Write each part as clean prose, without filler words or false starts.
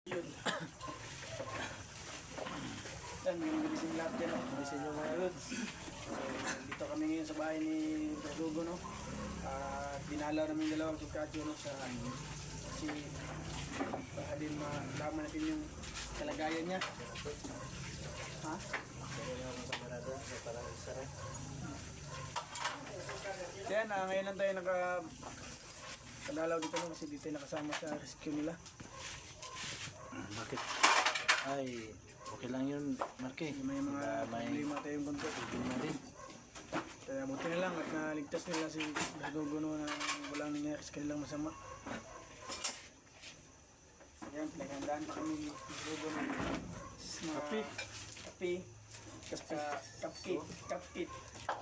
Yun. Yan, yung bilising lahat yan. Bilisin yung mga lods. So, dito kami ngayon sa bahay ni Dugo, no? At dinalaw namin dalawang sukadyo, no? Sa si baka din malaman natin yung kalagayan niya. Ha? Yan, ngayon lang tayo nakadalaw dito, no? Kasi dito nakasama sa rescue nila. Bakit? Ay, okay lang yun, Marky. May mga problema tayong konti. Problema din. Kaya buti na lang at naligtas nila si Dugo, no, na walang nangyari sa kanilang masama. Ayan, pinaghandaan pa kami ni Dugo ng kape. Kape. Cupcake. Cupcake.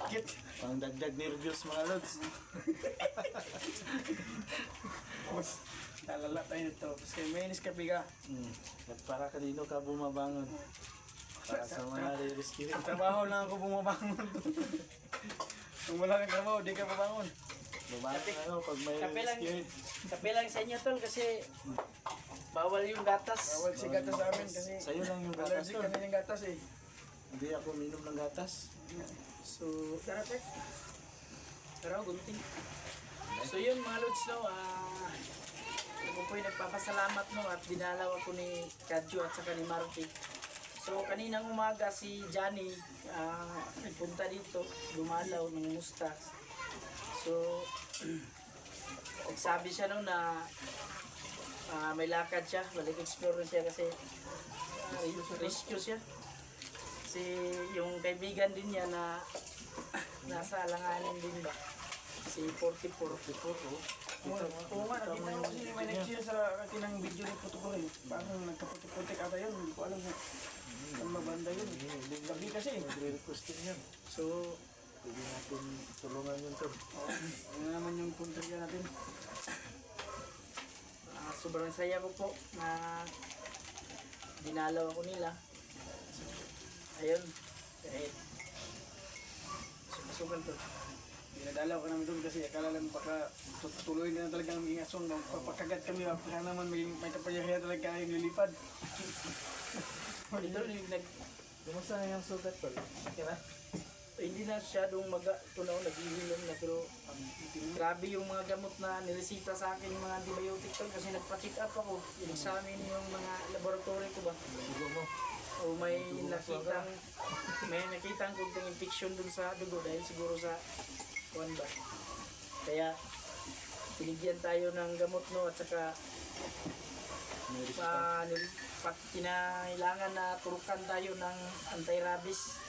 Kit. Pang dagdag nervyos mga lods. Lalala tayo nito. Kasi may niskape ka. At para kanino ka bumabangon? Para sa mga rescue. Trabaho lang ako bumabangon. Kung wala kang trabaho, di ka mabangon. Bumangon ano pag may rescue. Kape lang sa inyo tol kasi bawal yung gatas. Bawal si gatas sa amin kasi Sa'yo lang yung gatas allergic to. kami ng gatas eh. Hindi ako minom ng gatas. So, Tara te. Tara gunting. So yun mga lods no, ako po'y nagpapasalamat no at dinalaw ako ni Kadyo at saka ni Marty. So kaninang umaga si Johnny nagpunta dito, dumalaw ng musta. So nagsabi siya no na may lakad siya, balik explore siya kasi rescue siya. Kasi yung kaibigan din niya na nasa alanganin din ba? Si 44. oo nga, nakita ko kasi may nag-share sa akin ng video ni Puto eh. Parang nagkaputik-putik ata yun, hindi ko alam kung saan mabanda yun. Gabi kasi. Nagre-request din yan. So, Pwede natin tulungan yun to. ano naman yung kontrya natin. Sobrang saya ko po na dinalaw ako nila. Ayun, kahit susugan to. Dinadalaw ka namin doon kasi akala lang baka tutuloy na talaga ang maging ason. Papakagat kami, baka naman may kapangyarihan talaga kayong lilipad. Dito nag Kumusta na yung sugat tol? Okay na? hindi na masyadong tunaw naghihilom na pero grabe yung mga gamot na niresita sa akin yung mga antibiotic tol kasi nagpa-check up ako. Examine yung mga laboratory ko ba. Dugo mo. O may nakitang kunting infection dun sa dugo dahil siguro sa kuwan ba. Kaya binigyan tayo ng gamot no at saka kinailangan na turukan tayo ng anti-rabies.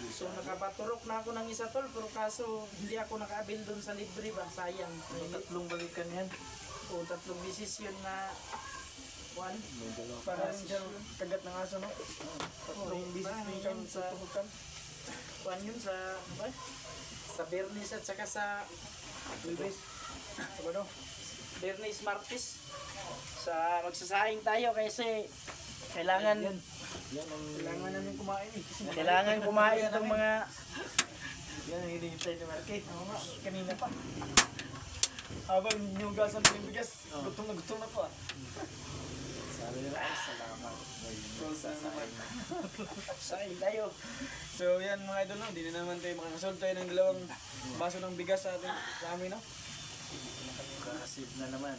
So nakapaturok na ako ng isa tol pero kaso hindi ako nakaabil dun sa libre ba, sayang. Tatlong balikan yan. O 3 bisis yun na kuwan. Para rin siyang kagat ng aso, no? Tatlong bisis din siyang tutukan. Kuwan yun sa ba? Sa Bernis at saka sa Wilbis. Sabado. Bernis Martis. Sa magsasahing tayo kasi kailangan Yan ang Kailangan namin kumain eh. Kasi kailangan kumain itong mga yan ang hinihintay ni Marky. Oo nga, kanina pa. Habang hinugasan mo yung bigas, gutom na po ah. Sabi nila, ay salamat. So, naman. sahing tayo. So yan mga idol, no? Hindi na naman tayo makakasolve tayo ng dalawang baso ng bigas sa amin, no? Nakasave na naman.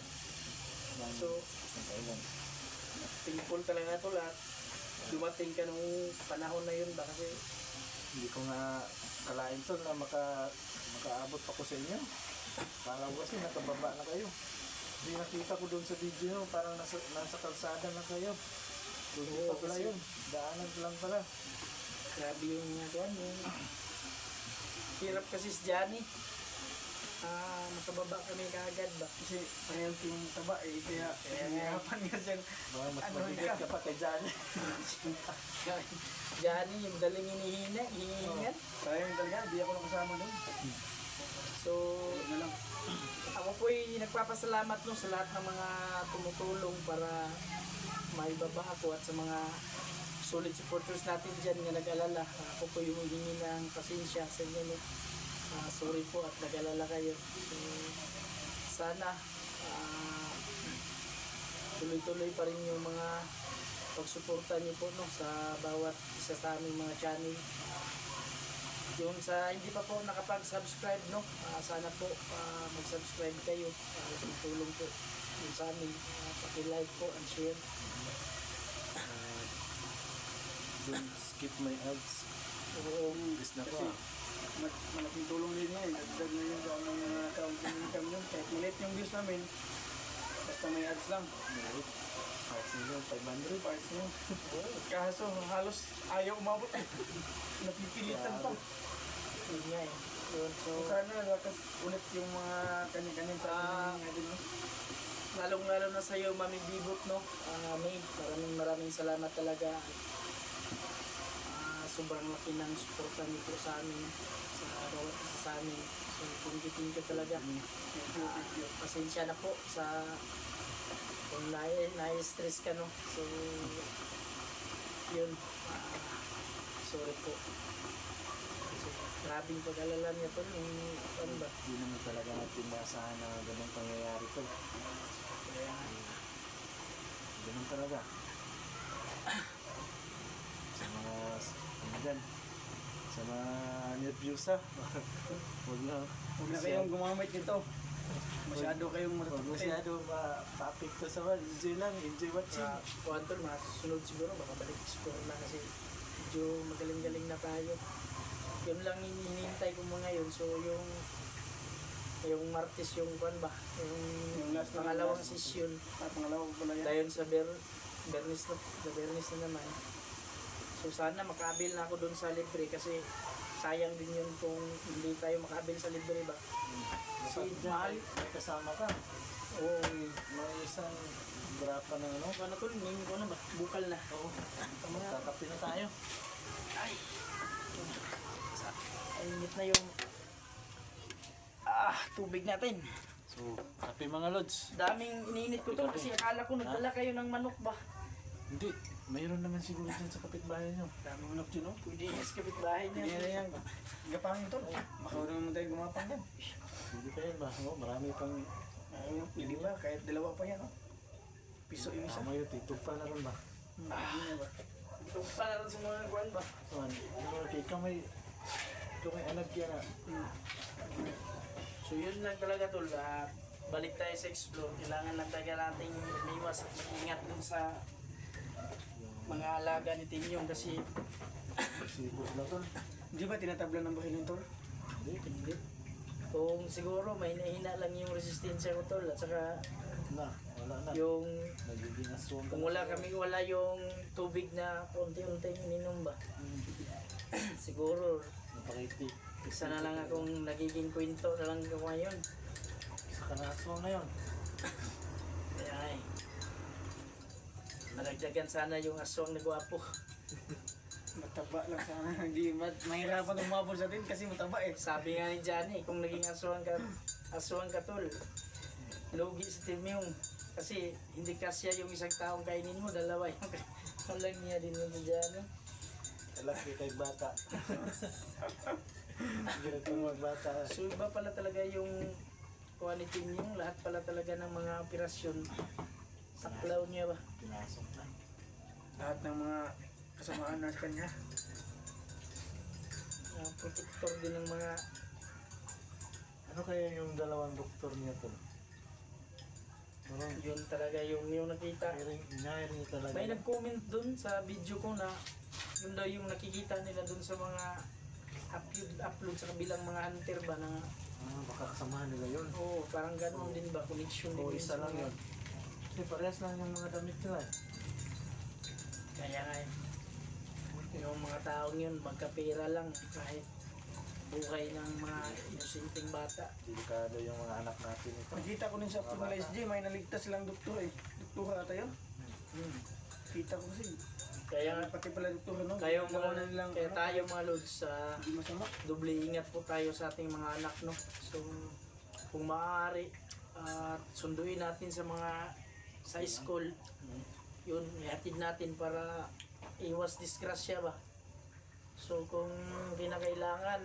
So thankful talaga to lahat. Dumating ka nung panahon na yun ba kasi Hindi ko nga kalain to na makaabot ako sa inyo. Parang kasi nakababa na kayo. Hindi nakita ko doon sa video, parang nasa kalsada na kayo. Doon pa pala yun. Daanan lang pala. grabe yung kuwan yung hirap kasi si Johnny. Makababa kami kaagad ba. Kasi parehong yung taba eh, kaya hirapan nga siyang Mga mas Ano mabigat ka pa kay Johnny. Johnny yung daling hinihingan. sayang talaga, hindi ako nakasama doon. So Huwag na lang. ako po'y nagpapasalamat no sa lahat ng mga tumutulong para maibaba ako at sa mga solid supporters natin dyan na nag-alala. Ako po yung humingi ng pasensya sa inyo. No? Sorry po at nag-alala kayo. So, sana tuloy-tuloy pa rin yung mga pagsuporta niyo po no, sa bawat isa sa aming mga channel. Yung sa hindi pa po nakapag-subscribe no, sana po mag-subscribe kayo para tulong po yung sa amin. Paki-like po and share. Don't skip my ads. Oo, Gusto na ko. Kasi malaking tulong din yan. Nagdag na yun sa aming mga accounting income yun. Kahit maliit yung views namin, basta may ads lang. Merit. Kasi yun, 500. Parts mo. Kaso halos ayaw umabot. Napipilitan pa. yun nga eh. Yun, so, Sana lakas ulit yung mga kanya-kanya sa ating mga din. No? lalong-lalo na sa iyo, Mami Bibot, no? May, maraming salamat talaga. Sobrang laki ng suporta niyo po sa amin, sa bawat isa sa amin. So, thank you talaga. Pasensya na po sa kung na-stress ka, no? So, yun. Sorry po. So, grabing pag-alala niya po. Ano ba? Hindi naman talaga natin maasahan na ganun pangyayari to. Kaya, Ganun talaga. Sa mga, ano dyan, sa mga nervyosa, huwag na. Huwag na kayong gumamit nito. Masyado kayong Huwag matututin. masyado ma-apekto sa wal. Enjoy lang, enjoy watching. kuhan to, mga susunod siguro, baka balik explore na kasi medyo magaling-galing na tayo. Yun lang hinihintay ko mo ngayon. So, yung Martes, yung kuhan ba? Yung last na- pangalawang last- session. Pangalawa ko pala yan. Dayon sa Bernis na naman. So sana makabil na ako doon sa libre kasi sayang din yun kung hindi tayo makabil sa libre ba. Dapat dyan, mahal. may kasama ka. Oo. May isang grapa ng ano. Ano to? Name ko na ba? Bukal na. Oo. Magkakape na tayo. Ay. Ay, init na yung tubig natin. So, kape mga lods. Daming ininit ko to kasi akala ko nagdala kayo ng manok ba. Hindi, mayroon naman siguro dyan sa kapitbahay nyo. Daming manok dyan, no? Pwede yung kapitbahay Hindi niya. na yan. Gapangin to. Makaroon naman tayo gumapang yan. Hindi pa yan ba? Oo, marami pang Ayun, pwede ba? Kahit dalawa pa yan, no? Piso yung isa. sama yun. Tugpa na rin ba? Hindi na ba? Ito pa na rin sa mga kuhan ba. So, ikaw may anak yan ah. So yun lang talaga tol, balik tayo sa explore. Kailangan lang talaga nating umiwas at mag-ingat dun sa mga alaga ni Tinyong kasi Sibos na tol. Hindi ba tinatablan ng bahay ng tol? hindi. Kung siguro may nahina lang yung resistensya ko tol at saka Wala na. yung Nagiging aswang ka kung wala yung tubig na unti-unting ininom ba. Siguro Napakiti. isa na lang akong nagiging kwento na lang ko ngayon. Isa ka na aswang na yun. Kaya ay nadagdagan sana yung aswang na gwapo. Mataba lang sana. Hindi, mahirapan umabot sa atin kasi mataba eh. Sabi nga ni Johnny, kung naging aswang ka tol, lugi sa team yung kasi hindi kasya yung isang taong kainin mo, dalawa yung walang niya din mo sa Johnny. Laki kay bata. Ginagawa magbata. So iba pala talaga yung quality yung lahat pala talaga ng mga operasyon saklaw niya ba? Pinasok na. Lahat ng mga kasamaan na sa kanya. Protector din ng mga Ano kaya yung dalawang doktor niya tol? Parang yun talaga yung nakita. inahiring niya talaga. May nag-comment dun sa video ko na yun daw yung nakikita nila dun sa mga upload sa kabilang mga hunter ba na Baka kasamahan nila yun. oo, parang ganun din ba, connection din O yun isa sa lang mga- yun. Kasi parehas lang yung mga damit nila eh. Kaya nga yung mga taong yun, magkapera lang kahit buhay ng mga inosenteng bata. Delikado yung mga anak natin ito. Nakita ko din sa Optimal SG, may naligtas silang doktor eh. Doktora ata yun. Kita ko kasi. Kaya Pati pala doktor, no? kayo Gawa mga na nilang, kaya ano, tayo mga lods sa Hindi masama. doble ingat po tayo sa ating mga anak no. So kung maaari sunduin natin sa mga sa school yun ihatid natin para iwas disgrasya ba. So kung kinakailangan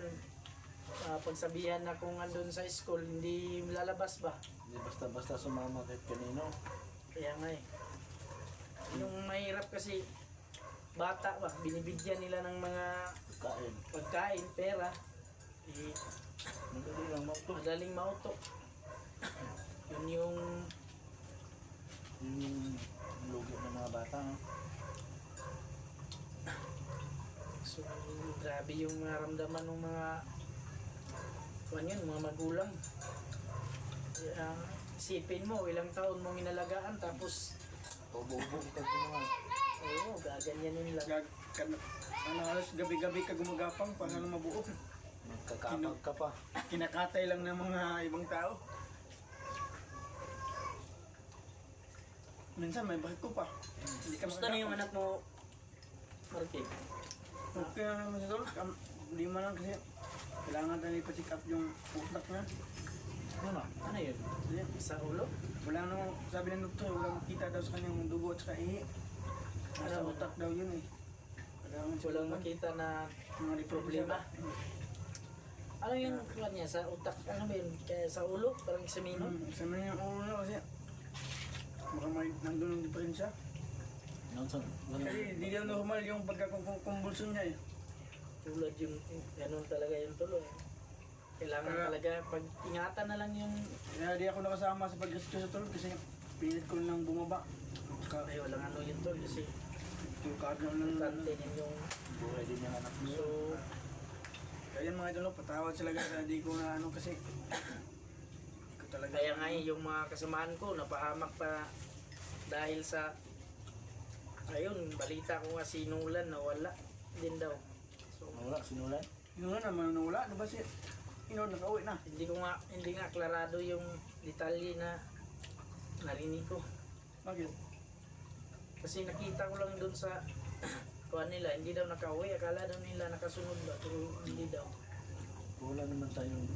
pagsabihan na kung andun sa school hindi lalabas ba. Hindi basta-basta sumama kahit kanino. Kaya nga eh. mahirap kasi bata ba, binibigyan nila ng mga Kain. pagkain, pera, eh, Madali lang mo ito. madaling mauto. Yun yung Yun yung lugi ng mga bata. No? so, grabe yung maramdaman ng mga mga magulang. Isipin mo, ilang taon mong inalagaan tapos Ubo-ubo ka naman. oo, gaganyanin lang. Halos gabi-gabi ka gumagapang para lang mabuo. Magkakapag ka pa. Kinakatay lang ng mga ibang tao. Minsan may bakit ko pa. Hindi ka Kamusta na yung anak mo, Martin? Okay na naman siya tol. Hindi man lang kasi kailangan tayo ipa-check up yung utak niya. Ano? Ano yun? Kasi Sa ulo? wala nang, sabi ng doktor, wala makita daw sa kanyang dugo at saka ihi. Nasa Ano? utak daw yun eh. Kailangan siya Walang makita na mga problema. Ano yung kuha niya sa utak? Ano ba yun? Kaya sa ulo? Parang sa mino? Sa mga yung ulo na kasi baka may nandun ang diferensya. Nonson. Kasi di daw normal yung pagkakumbulsyon niya eh. Tulad yung ganun talaga yung tuloy. Kailangan talaga pag-ingatan na lang yung Kaya di ako nakasama sa pag-rescue sa tulog kasi pilit ko lang bumaba. ay walang ano yun tol kasi Tukad na lang. importante din yung Buhay din yung anak mo. so Kaya mga idol, patawad talaga sa di ko na ano kasi di ko talaga. kaya nga yung mga kasamaan ko napahamak pa dahil sa ayun balita ko nga si Nulan nawala din daw so Wala, sinulan. Yun nga naman nawala, di ba si Inod nakauwi na. hindi nga klarado yung detalye na narinig ko Bakit? kasi nakita ko lang doon sa kuha nila hindi daw nakauwi akala daw nila nakasunod ba pero hindi daw Wala naman tayong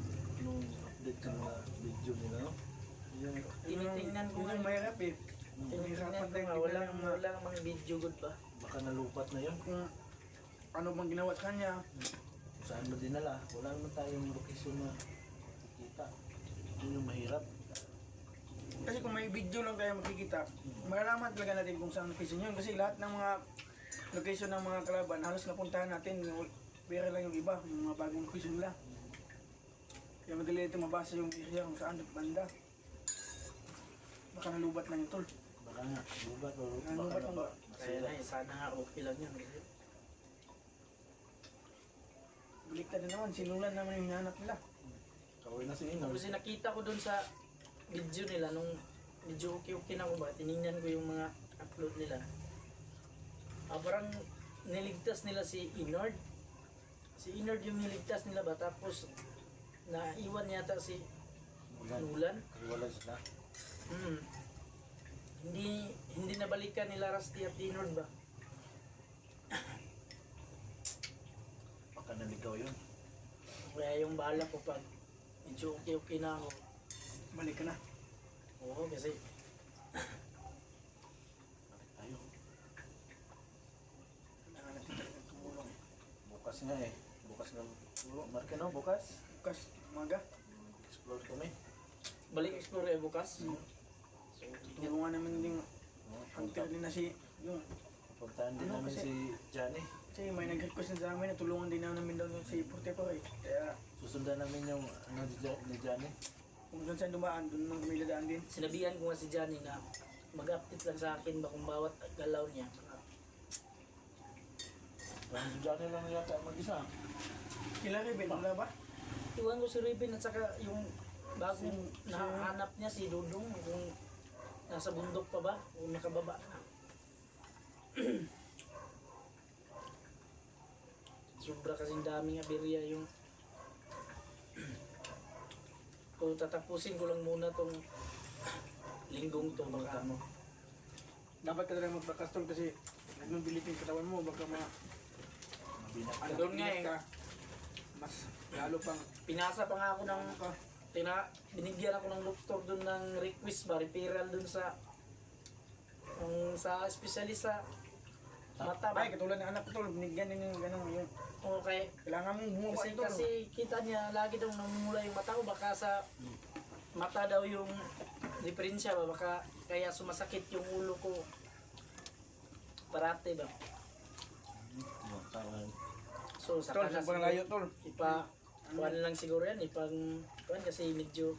nung update sa mga video nila, no? Yung tinitingnan ko Yun nga yung mahirap eh. tinitingnan ko tayong nga tignan yung mga- walang mga video good ba baka nalupat na yun. Kung ano bang ginawa sa kanya. Kung saan mo dinala, wala naman tayong location na kita. Yun yung mahirap. Kasi kung may video lang tayo makikita, malalaman talaga natin kung saan location yun. Kasi lahat ng mga location ng mga kalaban, halos napuntahan natin. Pero lang yung iba, yung mga bagong location nila. Kaya madali ito mabasa yung area kung saan banda. Baka nalubat lang yung tol. Baka nga, lubat o Nalubat baka lang na ba? kaya na sana nga okay lang yun Baliktad na naman, sinulan naman yung hinahanap nila. Kawin na si Inol. kasi nakita ko doon sa video nila nung medyo okay na ko ba tinignan ko yung mga upload nila parang niligtas nila si Inord yung niligtas nila ba tapos naiwan yata si Nulan Kaliwala sila. hindi nabalikan nila Rusty at Inord ba Baka naligaw yun. kaya yung bala ko pag medyo okay na ako Balik ka na. oo kasi Bakit tayo? Kailangan natin talaga tumulong. Bukas nga eh. Bukas na. Marke no, bukas. Bukas, umaga, Explore kami. balik explore bukas so tulungan naman din No, hunter din na si yung puntahan din Ano namin kasi- si Johnny. kasi may nag-request na sa amin na tulungan din namin daw yung si Portepo eh. Kaya Susundan namin yung ano ni Johnny. kung saan saan dumaan, doon naman kami dadaan din. sinabihan ko nga si Johnny na mag-update lang sa akin ba kung bawat galaw niya. Parang si Johnny lang yata mag-isa. Kila Reben, wala ba? Iwan ko si Riven at saka yung bagong nahanap niya si Dudong kung nasa bundok pa ba o nakababa na. Sobra kasing daming aberya yung kung tatapusin ko lang muna tong linggong to baka ano. Dapat ka talaga magpakastol kasi nagmabilit yung katawan mo, baka Mabinak ka. Andun nga eh. ka. Mas lalo pang Pinasa pa nga ako ng ka. binigyan ako ng doktor doon ng request ba, referral doon sa sa espesyalista mata ba? Ay, katulad ng anak ko tol, binigyan din yung ganun yun. Okay. Kailangan mong bumaba Kasi, ito. kasi kita niya lagi daw namumula yung mata ko baka sa mata daw yung diferensya ba baka kaya sumasakit yung ulo ko. parate ba? Parang So sa Tol, sa panglayo tol. kuhan lang siguro yan, kuhan kasi medyo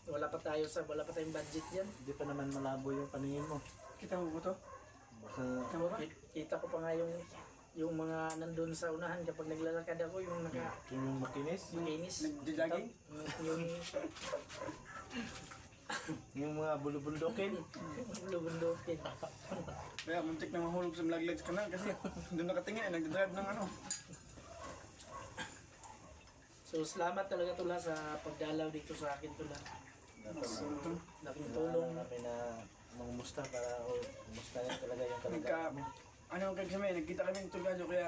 wala pa tayong budget yan. hindi pa naman malabo yung paningin mo. Kita mo ba to? Baka Kita mo ba? Kita ko pa nga yung mga nandun sa unahan kapag naglalakad ako, yung yung makinis, makinis. Nagja-jogging? Yung yung mga bulubundokin. lubundukin. Kaya muntik na mahulog sa malaglags ka na kasi doon nakatingin eh, nagdadrive ng ano. So salamat talaga tula sa pagdalaw dito sa akin tula. Laking tulong. namin na mangumusta para kumusta rin talaga yung Nagka, ano kasi kami, nagkita kami ng Tulgadyo kaya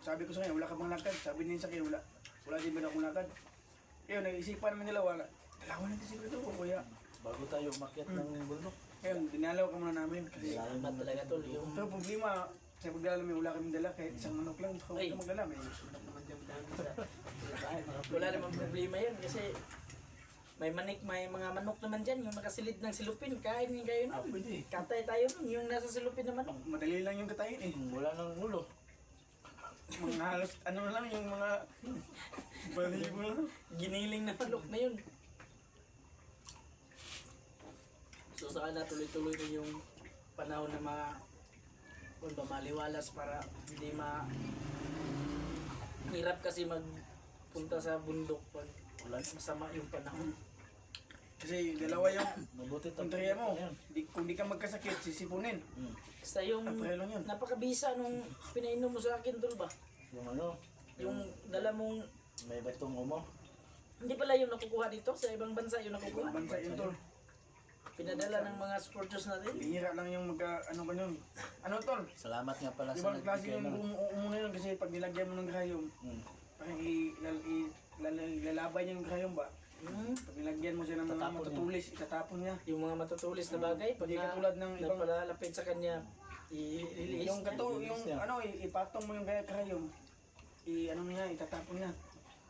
sabi ko sa kanya, wala ka bang lakad? Sabi niya sa akin, wala din ba na akong lakad? Kaya nag-isipan naman nila, dalawa na kasi ito kuya. bago tayo umakyat ng bundok. Kaya dinalaw ka muna namin kasi Salamat talaga tol. Yung pero problema, sa pagdala namin wala kaming dala kahit isang manok lang, huwag Ay. ka magdala. May naman dami sa wala namang problema yan kasi may mga manok naman dyan, yung nakasilid ng silupin, kain din kayo nun. Pwede. Katay tayo nun, yung nasa silupin na manok. madali lang yung katayin eh. Wala nang ulo. Mga halos, ano lang yung mga balibo lang. Giniling na manok na yun. So sana tuloy-tuloy na yung panahon na maliwalas para hindi hirap kasi magpunta sa bundok pag masama yung panahon. Kasi dalawa yung Mabuti kontraya mo. Ayan. Kung di ka magkasakit, sisipunin. Basta yung Aprelo yun. napakabisa nung pinainom mo sa akin tol ba? Yung ano, Yung dala mong may batong umo. hindi pala yung nakukuha dito sa ibang bansa yung nakukuha. Bansa yun tol. Pinadala ng mga supporters natin. Bihira lang yung ano ba yun. Ano tol? Salamat nga pala sa Ibang klase nagbigay yung ng... umuna yun kasi pag nilagyan mo ng grayom, parang ilalabay yung grayom ba? Pag nilagyan mo siya ng mga Tatapon matutulis, itatapon niya. Yung mga matutulis na bagay, pag Hindi katulad ng ibang- napalalapit sa kanya, i-release. Yung gato, yung niya. ano, ipatong mo yung grayom, ano niya, itatapon niya.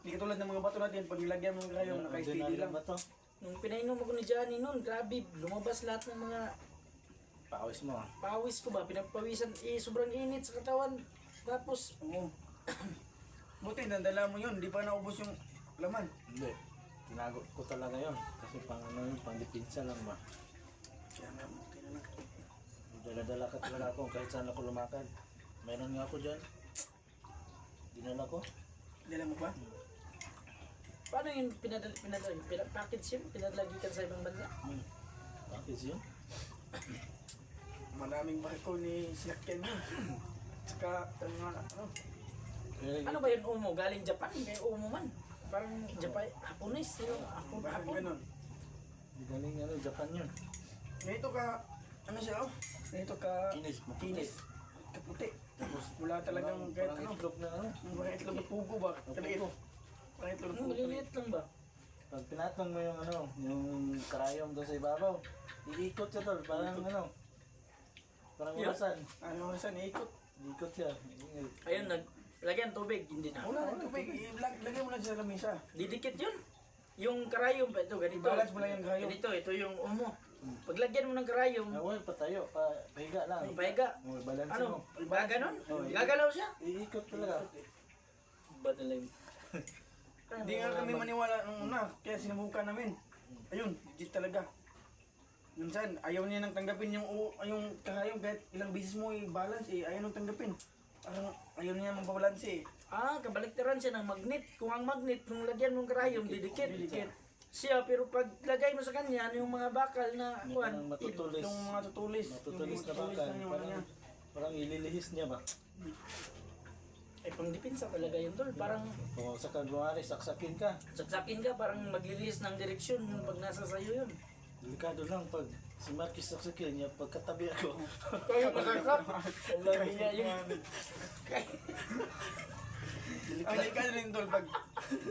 Hindi katulad ng mga bato natin, pag nilagyan mo ng grayom, naka-steady lang. ba to? Nung pinainom ako ni Johnny noon, grabe, lumabas lahat ng mga Pawis mo ah. pawis ko ba, pinagpawisan, sobrang init sa katawan. Tapos, Oo. Buti, nandala mo yun, di pa naubos yung laman. Hindi. Tinago ko talaga yon kasi pang ano yun, pang dipinsa lang ba. Kaya nga, buti na lang. Dala-dala ka talaga ako kahit saan ako lumakad. Meron nga ako dyan. Dinala ko. Dala mo pa? paano yung package yun? Pinadalagikan sa ibang bansa? Bakit yun? Maraming barko ni sinakyan yun. Saka, ano, Ano ba yun, Umo? Galing Japan? Kaya Umo man. Parang Japan, Hapones. Yung parang Hapon. ganun. Galing ano, Japan yun. Ganito ka, ano siya oh? Ganito ka, Kinis, maputi. kinis. Kaputi. Wala talagang kahit Parang ano. itlog na ano. Parang itlog at pugo ba? Kaliit. Parang itlog at pugo. Maliliit lang ba? Pag pinatong mo yung ano, yung karayom doon sa ibabaw, iikot siya tol, parang ano. Parang Yeah. ulasan. Ano saan ikot? Iikot siya. Ayun, lagyan tubig, hindi na. Wala na tubig. Lagay mo lang sa lamisa. Didikit yun. Yung karayom pa ito, ganito. Balance mo lang yung karayom. Ganito, ito yung Umo. Paglagyan mo ng karayom, Nawal, patayo, pahiga lang. pahiga. Oh, balance Ano? mo. Gaganon? Oh, Gagalaw siya? Iikot talaga. Badalay. Hindi nga kami maniwala nung una. Kaya sinubukan namin. Ayun, legit talaga. Minsan, ayaw niya nang tanggapin yung karayom kahit ilang beses mo i-balance ayaw nang tanggapin. Parang ayaw niya mababalance Kabaliktaran siya ng magnet. Kung ang magnet, nung lagyan mong karayom, didikit. Siya, pero pag lagay mo sa kanya, yung mga bakal na, May kuwan, parang matutulis. Yung mga tutulis. Matutulis na Yung bakal. lang yung ano niya. Parang ililihis niya ba? ay pang dipinsa talaga yun tol. Parang Kung sa kagawari, saksakin ka. saksakin ka, parang maglilinis ng direksyon yung pag nasa sayo yun. Delikado lang pag si Marquis saksakin niya, pagkatabi ako. Kaya masaksak. Alam niya yun. Delikado rin tol pag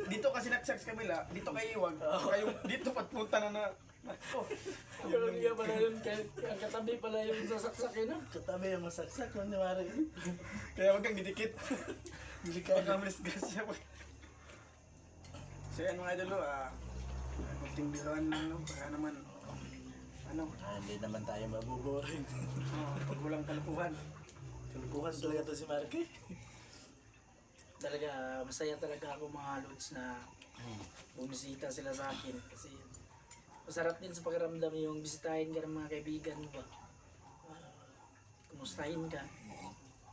dito kasi naksak sa kabila, dito kay Iwag, kayo dito patpunta na ako. Alam niya pala yun. Ang katabi pala yung sasaksakin no? Katabi ang masaksak, kung niwari. Kaya wag kang didikit. Delikado. Pag kamilis gasya pa. So yan mga idol, kunting biruan lang no, para naman, ano, Hindi naman tayo mabuboring. pag wala walang kalukuhan. Kalukuhan talaga to si Marky. Talaga, masaya talaga ako mga lods na bumisita sila sa akin. Kasi masarap din sa pakiramdam yung bisitahin ka ng mga kaibigan mo ba. Kumustahin ka.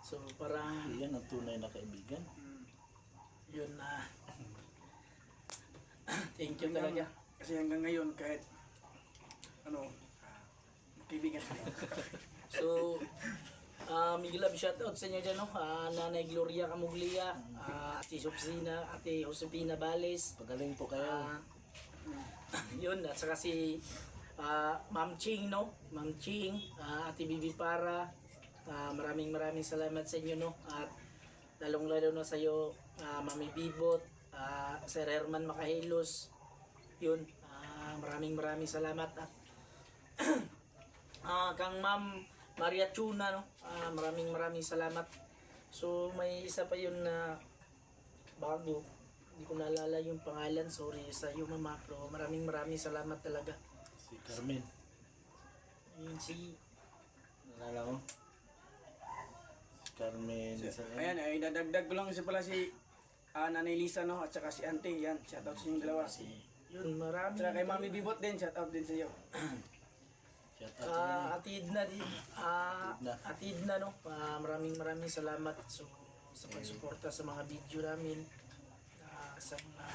So parang Yan ang tunay na kaibigan. yun na thank you talaga. Kasi hanggang ngayon, kahit ano, kaibigan sila. So, big love shoutout sa inyo dyan, no? Nanay Gloria Camuglia, Ate Josefina Bales, Pagaling po kayo. yun, at saka si Ma'am Ching, no? Ma'am Ching, Ate Bibi Para, maraming salamat sa inyo, no? At lalong-lalo na sa iyo, Mami Bibot, Sir Herman Makahilos, yun, maraming salamat. At kang Ma'am Maria Chuna, no? Maraming salamat. So may isa pa yun na bago, hindi ko naalala yung pangalan, sorry sa iyo mama, pero maraming salamat talaga. Si Carmen. Yun si Nalala mo? Si Carmen. Ayan, ay dadagdag ko lang si pala si Nanay Lisa, no? At saka si Auntie, yan. Shoutout sa inyong dalawa. yun, marami. At saka kay Mami Bibot din, shoutout din sa iyo. Shout out sa inyo. Atid na din. Atid na, no? Maraming salamat sa pagsuporta sa mga video namin. Sa mga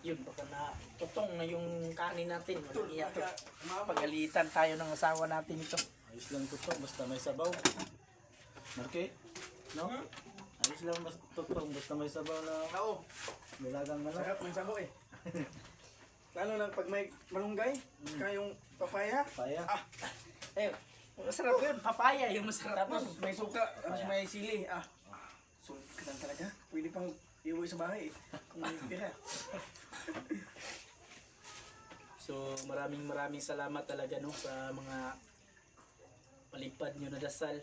yun, baka na tutong na yung kanin natin. Walang iyak. Pagalitan tayo ng asawa natin ito. Ayos lang to, basta may sabaw. Marky? No? Ayos lang basta may sabaw na Oo, nilagang manok. sarap ng sabo eh. Lalo na pag may malunggay, saka yung papaya. Paya. Eh, masarap yun. Papaya yung masarap. Tapos may suka, tapos may sili. Sulit ka lang talaga. Pwede pang iuwi sa bahay eh. Kung may tira. So maraming salamat talaga, no, sa mga palipad nyo na dasal.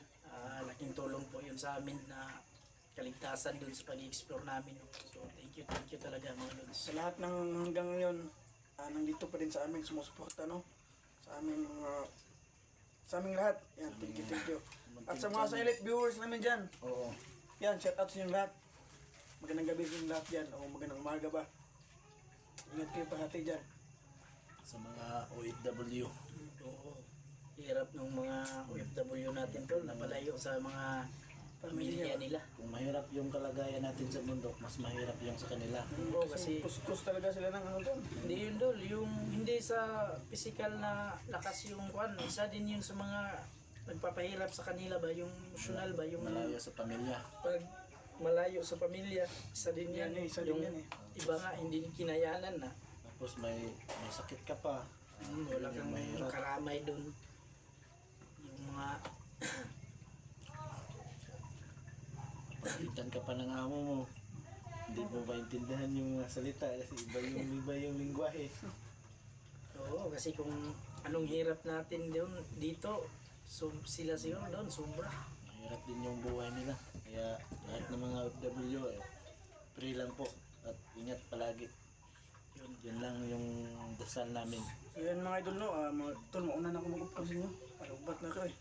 Laking tulong po yun sa amin na kaligtasan dun sa pag-explore namin, no. So thank you talaga mga lods. Sa lahat ng hanggang ngayon, nandito pa rin sa amin, sumusuporta, no? Sa aming aming lahat. Yan, thank you. At sa mga silent viewers namin dyan, Oo. yan, shout out sa inyong lahat. Magandang gabi sa inyong lahat dyan, o magandang umaga ba. Ingat kayo parati dyan. Sa mga OFW. Oo. Hirap ng mga OFW natin tol, napalayo sa mga pamilya nila. Kung mahirap yung kalagayan natin sa mundo, mas mahirap yung sa kanila. Oo, kasi Kuskus talaga sila ng ano doon. hindi yun dol, yung hindi sa physical na lakas yung kwan, isa din yun sa mga nagpapahirap sa kanila ba, yung emotional ba, yung Malayo sa pamilya. pag malayo sa pamilya, isa din yan, Isa din yung yan eh. iba nga hindi kinayanan na. Tapos may sakit ka pa. Wala Yun kang yung mahirap. karamay dun. Yung mga Pagitan ka pa ng amo mo. Hindi mo maintindihan yung mga salita kasi iba yung lingwahe. oo, kasi kung anong hirap natin doon dito, so sila siguro doon sobra. Mahirap din yung buhay nila. Kaya lahat ng mga OFW, pray lang po at ingat palagi. Yun lang yung dasal namin. So yan mga idol, no? Mga idol, mauna na ako mag-upcam sa inyo. Palubat na ako eh.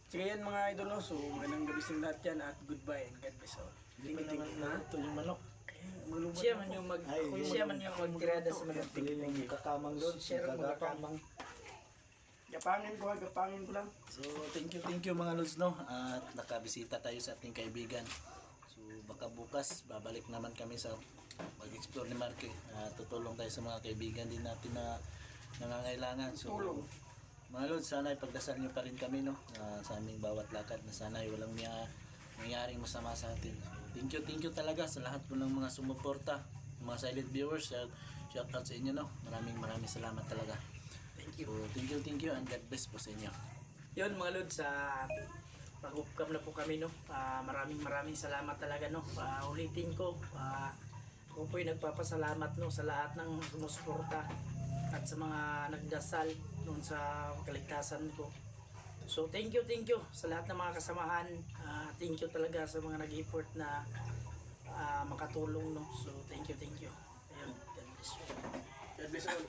Sige yan mga idol, no? So magandang gabi sa inyo lahat yan at goodbye and God bless all. Hindi pa naman naluto yung manok. Maglubat Siya na man ako. yung Ay, magtirada sa mga Pili yung kakamang doon. Siya rin Kagapang. magkakamang. Gapangin ko lang. So thank you mga lods, no? At nakabisita tayo sa ating kaibigan. So baka bukas babalik naman kami sa mag-explore ni Marky. Tutulong tayo sa mga kaibigan din natin na nangangailangan. So mga lods, sana ipagdasal nyo pa rin kami, no? Sa aming bawat lakad na sana ay walang mangyaring masama sa atin. So, thank you talaga sa lahat po ng mga sumuporta, mga silent viewers. Shout out sa inyo, no? Maraming salamat talaga. Thank you. So thank you and God bless po sa inyo. Yun mga lod, sa pag-upcam na po kami, no. Maraming salamat talaga, no. Ulitin ko, ako po'y nagpapasalamat, no, sa lahat ng sumusuporta at sa mga nagdasal noon sa kaligtasan ko. So thank you sa lahat ng mga kasamahan. Thank you talaga sa mga nag-effort na makatulong, no. So thank you. Ayun, God bless you. God bless all.